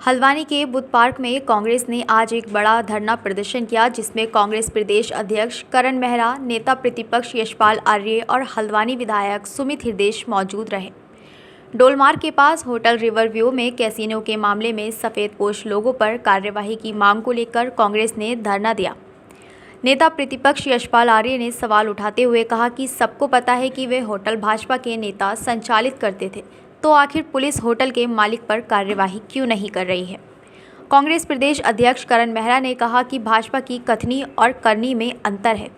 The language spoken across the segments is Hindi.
हल्द्वानी के बुद्ध पार्क में कांग्रेस ने आज एक बड़ा धरना प्रदर्शन किया, जिसमें कांग्रेस प्रदेश अध्यक्ष करण मेहरा, नेता प्रतिपक्ष यशपाल आर्य और हल्द्वानी विधायक सुमित हृदेश मौजूद रहे। डोलमार्ग के पास होटल रिवर व्यू में कैसीनो के मामले में सफ़ेदपोश लोगों पर कार्यवाही की मांग को लेकर कांग्रेस ने धरना दिया। नेता प्रतिपक्ष यशपाल आर्य ने सवाल उठाते हुए कहा कि सबको पता है कि वे होटल भाजपा के नेता संचालित करते थे, तो आखिर पुलिस होटल के मालिक पर कार्यवाही क्यों नहीं कर रही है। कांग्रेस प्रदेश अध्यक्ष करण मेहरा ने कहा कि भाजपा की कथनी और करनी में अंतर है।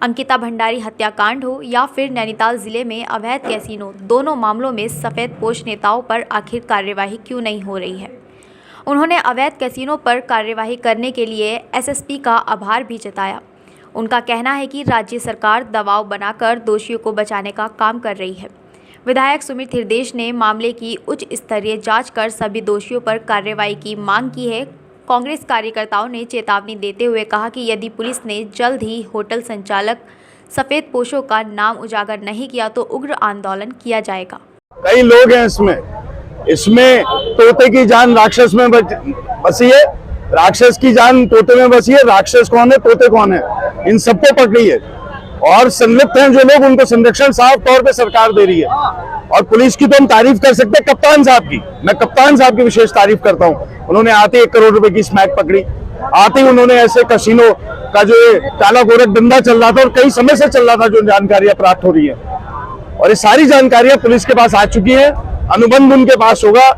अंकिता भंडारी हत्याकांड हो या फिर नैनीताल जिले में अवैध कैसीनो, दोनों मामलों में सफ़ेदपोश नेताओं पर आखिर कार्यवाही क्यों नहीं हो रही है। उन्होंने अवैध कैसीनो पर कार्यवाही करने के लिए एसएसपी का आभार भी जताया। उनका कहना है कि राज्य सरकार दबाव बनाकर दोषियों को बचाने का काम कर रही है। विधायक सुमित हृदेश ने मामले की उच्च स्तरीय जांच कर सभी दोषियों पर कार्रवाई की मांग की है। कांग्रेस कार्यकर्ताओं ने चेतावनी देते हुए कहा कि यदि पुलिस ने जल्द ही होटल संचालक सफ़ेदपोशों का नाम उजागर नहीं किया तो उग्र आंदोलन किया जाएगा। कई लोग हैं इसमें तोते की जान राक्षस में बसी है, राक्षस की जान तोते में बसी है। राक्षस कौन है, तोते कौन है, इन सबको पकड़ी है और संलिप्त हैं जो लोग, उनको संरक्षण साफ तौर पे सरकार दे रही है। और पुलिस की तो हम तारीफ कर सकते हैं, कप्तान साहब की, मैं कप्तान साहब की विशेष तारीफ करता हूं। उन्होंने आते 1 करोड़ रुपए की स्मैक पकड़ी, आते ही उन्होंने ऐसे कसिनो का जो काला गोरख धंधा चल रहा था और कई समय से चल रहा था, जो जानकारियां प्राप्त हो रही है, और ये सारी जानकारियां पुलिस के पास आ चुकी है। अनुबंध उनके पास होगा।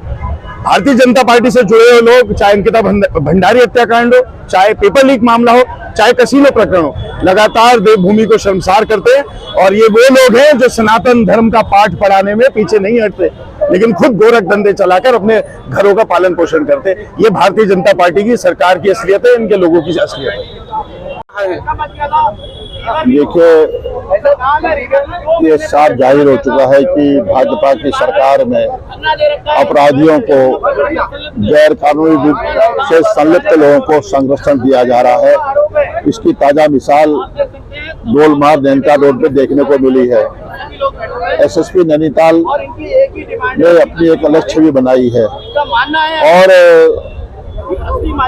भारतीय जनता पार्टी से जुड़े हुए लोग, चाहे अंकिता भंडारी हत्याकांड हो, चाहे पेपर लीक मामला हो, चाहे कसीनो प्रकरण हो, लगातार देवभूमि को शर्मसार करते हैं। और ये वो लोग हैं जो सनातन धर्म का पाठ पढ़ाने में पीछे नहीं हटते, लेकिन खुद गोरख धंधे चलाकर अपने घरों का पालन पोषण करते। ये भारतीय जनता पार्टी की सरकार की असलियत है, इनके लोगों की असलियत है। देखिए, ये साफ जाहिर हो चुका है कि भाजपा की सरकार में अपराधियों को, गैर कानूनी रूप से संलिप्त लोगों को संरक्षण दिया जा रहा है। इसकी ताजा मिसाल डोलमार्ग नैनीताल रोड पे देखने को मिली है। एसएसपी नैनीताल ने अपनी एक अलग छवि बनाई है और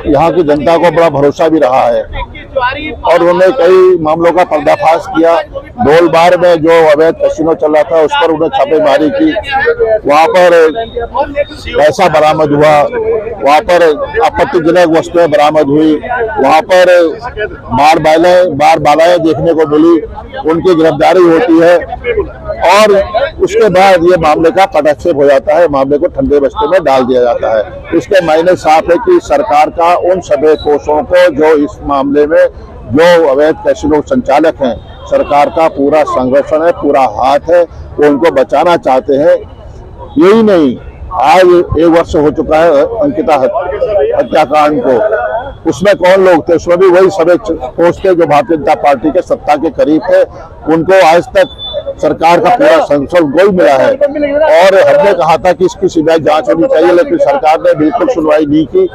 यहाँ की जनता को बड़ा भरोसा भी रहा है और उन्होंने कई मामलों का पर्दाफाश किया। डोलमार्ग में जो अवैध कैसीनो चल रहा था उस पर उन्होंने छापेमारी की, वहां पर पैसा बरामद हुआ, वहां पर आपत्तिजनक वस्तुएं बरामद हुई, वहां पर बार बालाएं देखने को मिली, उनकी गिरफ्तारी होती है और उसके बाद ये मामले का पदक्षेप हो जाता है, मामले को ठंडे बस्ते में डाल दिया जाता है। इसके मायने साफ है कि सरकार का उन सफ़ेदपोशों को, जो इस मामले में जो अवैध कैसीनो संचालक हैं, सरकार का पूरा संरक्षण है, पूरा हाथ है, वो उनको बचाना चाहते हैं। यही नहीं, आज 1 वर्ष हो चुका है अंकिता हत्याकांड को, उसमें कौन लोग थे? उसमें भी वही सफ़ेदपोश थे जो भारतीय जनता पार्टी के सत्ता के करीब थे। उनको आज तक सरकार का पूरा संरक्षण कोई मिला है और हमने कहा था कि इसकी सीबीआई जांच होनी चाहिए, लेकिन सरकार ने बिल्कुल सुनवाई नहीं की।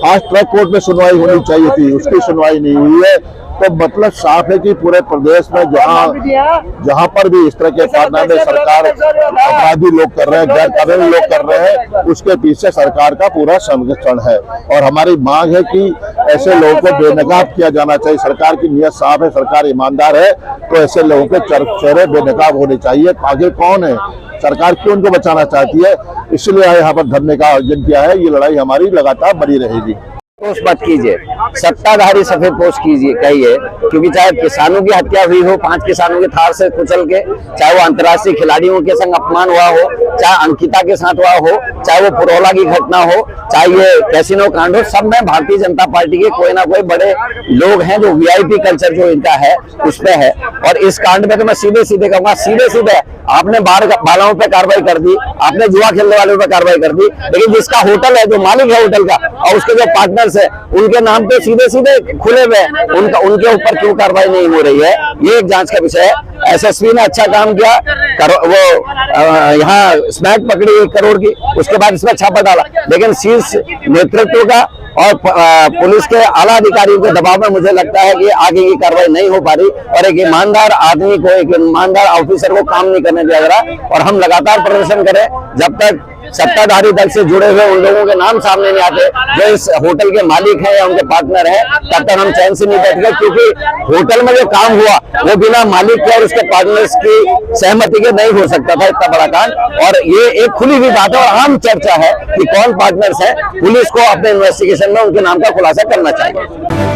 फास्ट ट्रैक कोर्ट में सुनवाई होनी चाहिए थी, उसकी सुनवाई नहीं हुई है। तो मतलब साफ है कि पूरे प्रदेश में जहां पर भी इस तरह के कारनामे सरकार, अपराधी लोग कर रहे हैं, गैर कानूनी लोग कर रहे हैं, उसके पीछे सरकार का पूरा संरक्षण है। और हमारी मांग है कि ऐसे लोगों को बेनकाब किया जाना चाहिए। सरकार की नीयत साफ है, सरकार ईमानदार है, तो ऐसे लोगों के चेहरे बेनकाब होने चाहिए। आगे कौन है, सरकार क्यों उनको बचाना चाहती है, इसलिए यहाँ पर धरने का आयोजन किया है। ये लड़ाई हमारी लगातार बनी रहेगी। पोष मत कीजिए, सत्ताधारी सफ़ेदपोश कीजिए कहिए, क्योंकि चाहे किसानों की हत्या हुई हो, 5 किसानों के थार से कुचल के, चाहे वो अंतर्राष्ट्रीय खिलाड़ियों के संग अपमान हुआ हो, चाहे अंकिता के साथ हुआ हो, चाहे वो पुरोला की घटना हो, चाहे ये कैसीनो कांड हो, सब में भारतीय जनता पार्टी के कोई ना कोई बड़े लोग हैं जो वीआईपी कल्चर जो इनका है उस पे है। और इस कांड में तो मैं सीधे सीधे कहूंगा, सीधे आपने बालाओं पे कार्रवाई कर दी, आपने जुआ खेलने वालों पे कार्रवाई कर दी, लेकिन जिसका होटल है, जो मालिक है होटल का और उसके जो पार्टनर्स है, उनके नाम पे सीधे खुले में उनके ऊपर क्यों कार्रवाई नहीं हो रही है, ये एक जांच का विषय है। एसएसपी ने अच्छा काम किया, वो यहाँ स्मैक पकड़ी 1 करोड़ की, उसके बाद इसमें छापा डाला, लेकिन शीर्ष नेतृत्व का और पुलिस के आला अधिकारियों के दबाव में मुझे लगता है कि आगे की कार्रवाई नहीं हो पा रही और एक ईमानदार आदमी को, एक ईमानदार ऑफिसर को काम नहीं करने दिया जा रहा। और हम लगातार प्रदर्शन करें जब तक सत्ताधारी दल से जुड़े हुए उन लोगों के नाम सामने नहीं आते जो इस होटल के मालिक हैं या उनके पार्टनर हैं, तब तक हम चैन से नहीं बैठेंगे, क्योंकि होटल में जो काम हुआ वो बिना मालिक के और उसके पार्टनर्स की सहमति के नहीं हो सकता था, इतना बड़ा कांड। और ये एक खुली हुई बात है और आम चर्चा है कि कौन पार्टनर्स है। पुलिस को अपने इन्वेस्टिगेशन में उनके नाम का खुलासा करना चाहिए।